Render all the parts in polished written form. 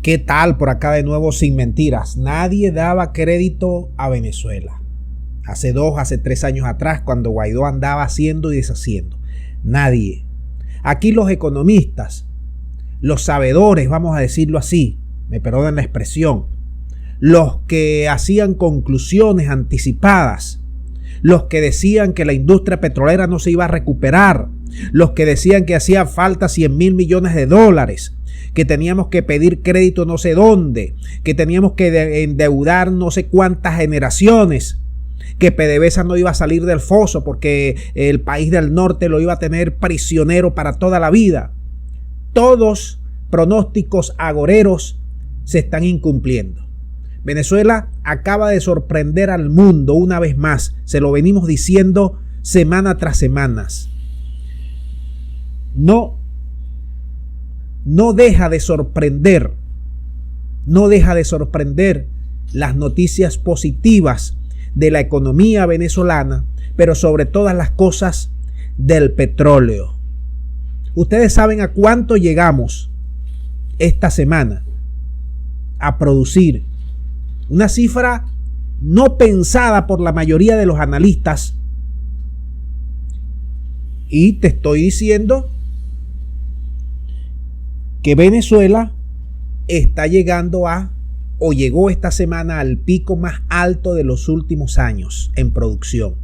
¿Qué tal por acá de nuevo sin mentiras? Nadie daba crédito a Venezuela. Hace 3 años atrás, cuando Guaidó andaba haciendo y deshaciendo. Nadie. Aquí los economistas, los sabedores, vamos a decirlo así, me perdonen la expresión, los que hacían conclusiones anticipadas, los que decían que la industria petrolera no se iba a recuperar, los que decían que hacía falta 100.000 millones de dólares, que teníamos que pedir crédito no sé dónde, que teníamos que endeudar no sé cuántas generaciones, que PDVSA no iba a salir del foso porque el país del norte lo iba a tener prisionero para toda la vida. Todos pronósticos agoreros se están incumpliendo. Venezuela acaba de sorprender al mundo una vez más. Se lo venimos diciendo semana tras semana. No deja de sorprender. No deja de sorprender las noticias positivas de la economía venezolana, pero sobre todas las cosas del petróleo. Ustedes saben a cuánto llegamos esta semana a producir. Una cifra no pensada por la mayoría de los analistas. Y te estoy diciendo que Venezuela está llegando o llegó esta semana al pico más alto de los últimos años en producción.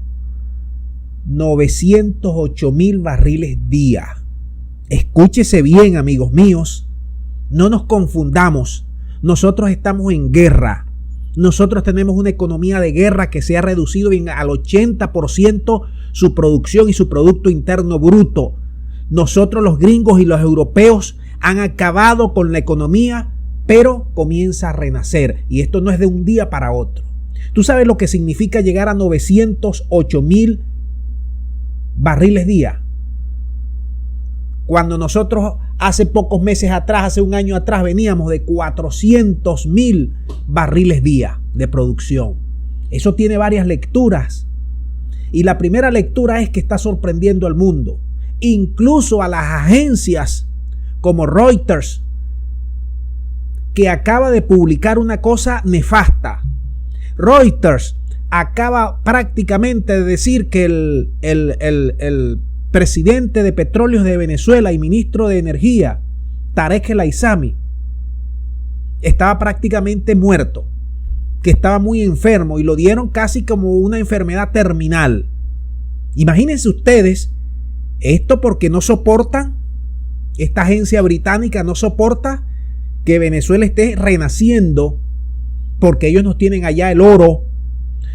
908.000 barriles día. Escúchese bien, amigos míos. No nos confundamos. Nosotros estamos en guerra. Nosotros tenemos una economía de guerra que se ha reducido al 80% su producción y su Producto Interno Bruto. Nosotros, los gringos y los europeos, han acabado con la economía, pero comienza a renacer. Y esto no es de un día para otro. ¿Tú sabes lo que significa llegar a 908.000 barriles día? Cuando nosotros hace pocos meses atrás, hace un año atrás, veníamos de 400.000 barriles día de producción. Eso tiene varias lecturas. Y la primera lectura es que está sorprendiendo al mundo. Incluso a las agencias como Reuters, que acaba de publicar una cosa nefasta. Reuters acaba prácticamente de decir que el presidente de Petróleos de Venezuela y ministro de Energía, Tarek El Aissami, estaba prácticamente muerto, que estaba muy enfermo y lo dieron casi como una enfermedad terminal. Imagínense ustedes esto, porque no soportan, esta agencia británica no soporta que Venezuela esté renaciendo, porque ellos nos tienen allá el oro,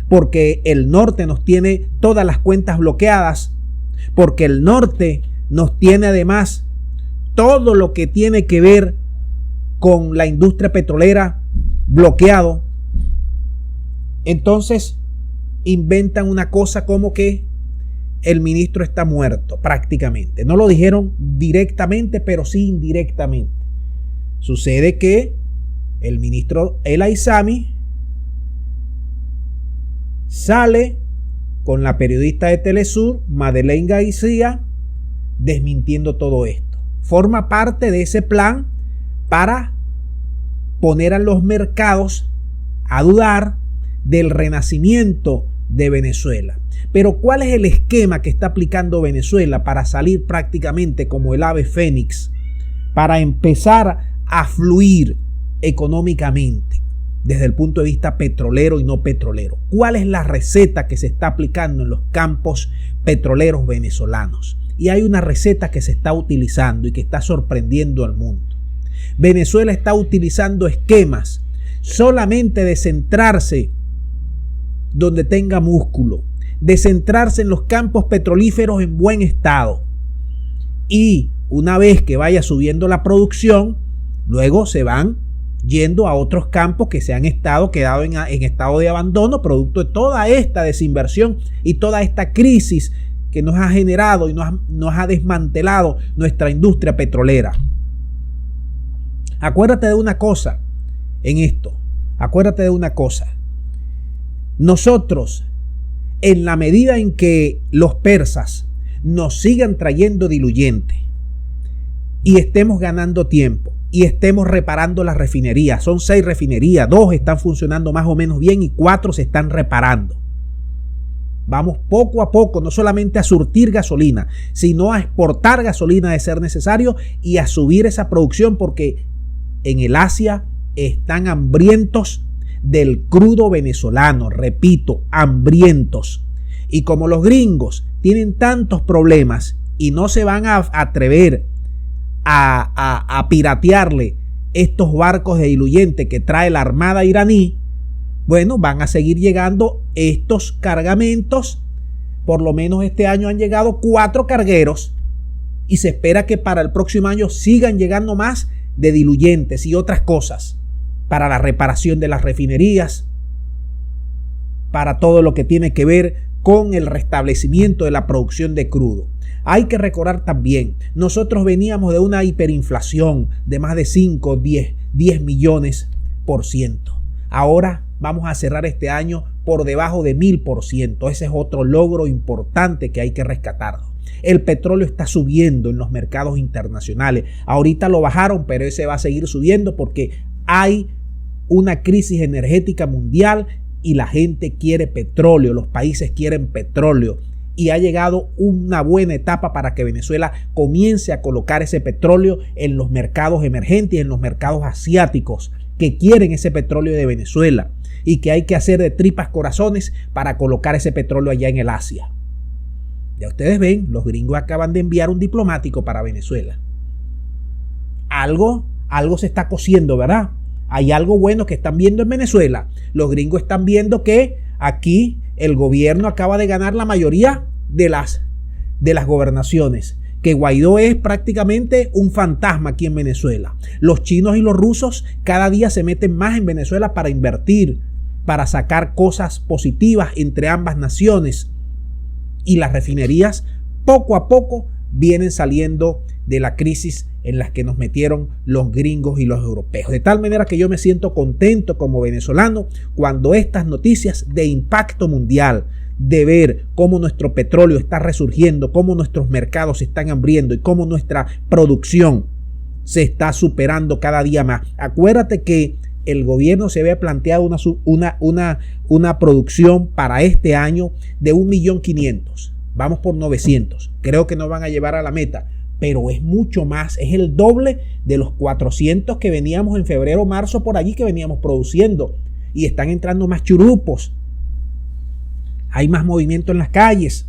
porque el norte nos tiene todas las cuentas bloqueadas, porque el norte nos tiene además todo lo que tiene que ver con la industria petrolera bloqueado. Entonces inventan una cosa como que el ministro está muerto prácticamente. No lo dijeron directamente, pero sí indirectamente. Sucede que el ministro El Aissami sale con la periodista de Telesur, Madeleine García, desmintiendo todo esto. Forma parte de ese plan para poner a los mercados a dudar del renacimiento de Venezuela. Pero ¿cuál es el esquema que está aplicando Venezuela para salir prácticamente como el ave fénix, para empezar a fluir económicamente desde el punto de vista petrolero y no petrolero? ¿Cuál es la receta que se está aplicando en los campos petroleros venezolanos? Y hay una receta que se está utilizando y que está sorprendiendo al mundo. Venezuela está utilizando esquemas solamente de centrarse donde tenga músculo, de centrarse en los campos petrolíferos en buen estado. Y una vez que vaya subiendo la producción, luego se van yendo a otros campos que se han quedado en estado de abandono, producto de toda esta desinversión y toda esta crisis que nos ha generado y nos ha desmantelado nuestra industria petrolera. Acuérdate de una cosa en esto, acuérdate de una cosa. Nosotros, en la medida en que los persas nos sigan trayendo diluyente y estemos ganando tiempo, y estemos reparando las refinerías. Son 6 refinerías, 2 están funcionando más o menos bien y 4 se están reparando. Vamos poco a poco, no solamente a surtir gasolina, sino a exportar gasolina de ser necesario y a subir esa producción, porque en el Asia están hambrientos del crudo venezolano, repito, hambrientos. Y como los gringos tienen tantos problemas y no se van a atrever a piratearle estos barcos de diluyente que trae la armada iraní, bueno, van a seguir llegando estos cargamentos. Por lo menos este año han llegado 4 cargueros y se espera que para el próximo año sigan llegando más de diluyentes y otras cosas para la reparación de las refinerías, para todo lo que tiene que ver con el restablecimiento de la producción de crudo. Hay que recordar también, nosotros veníamos de una hiperinflación de más de 5, 10 millones%. Ahora vamos a cerrar este año por debajo de 1000%. Ese es otro logro importante que hay que rescatarlo. El petróleo está subiendo en los mercados internacionales. Ahorita lo bajaron, pero ese va a seguir subiendo porque hay una crisis energética mundial y la gente quiere petróleo, los países quieren petróleo. Y ha llegado una buena etapa para que Venezuela comience a colocar ese petróleo en los mercados emergentes y en los mercados asiáticos que quieren ese petróleo de Venezuela y que hay que hacer de tripas corazones para colocar ese petróleo allá en el Asia. Ya ustedes ven, los gringos acaban de enviar un diplomático para Venezuela. Algo se está cociendo, ¿verdad? Hay algo bueno que están viendo en Venezuela. Los gringos están viendo que aquí el gobierno acaba de ganar la mayoría de las gobernaciones, que Guaidó es prácticamente un fantasma aquí en Venezuela. Los chinos y los rusos cada día se meten más en Venezuela para invertir, para sacar cosas positivas entre ambas naciones. Y las refinerías poco a poco vienen saliendo de la crisis en las que nos metieron los gringos y los europeos. De tal manera que yo me siento contento como venezolano cuando estas noticias de impacto mundial, de ver cómo nuestro petróleo está resurgiendo, cómo nuestros mercados se están abriendo y cómo nuestra producción se está superando cada día más. Acuérdate que el gobierno se había planteado una producción para este año de 1.500.000. Vamos por 900. Creo que no van a llevar a la meta, pero es mucho más, es el doble de los 400 que veníamos en febrero, marzo, por allí que veníamos produciendo. Y están entrando más churupos. Hay más movimiento en las calles.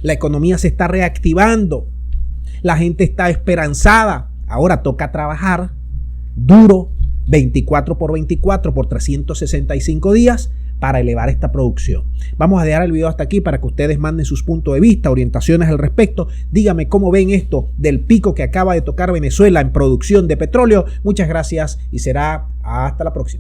La economía se está reactivando. La gente está esperanzada. Ahora toca trabajar duro, 24/24 por 365 días para elevar esta producción. Vamos a dejar el video hasta aquí para que ustedes manden sus puntos de vista, orientaciones al respecto. Díganme cómo ven esto del pico que acaba de tocar Venezuela en producción de petróleo. Muchas gracias y será hasta la próxima.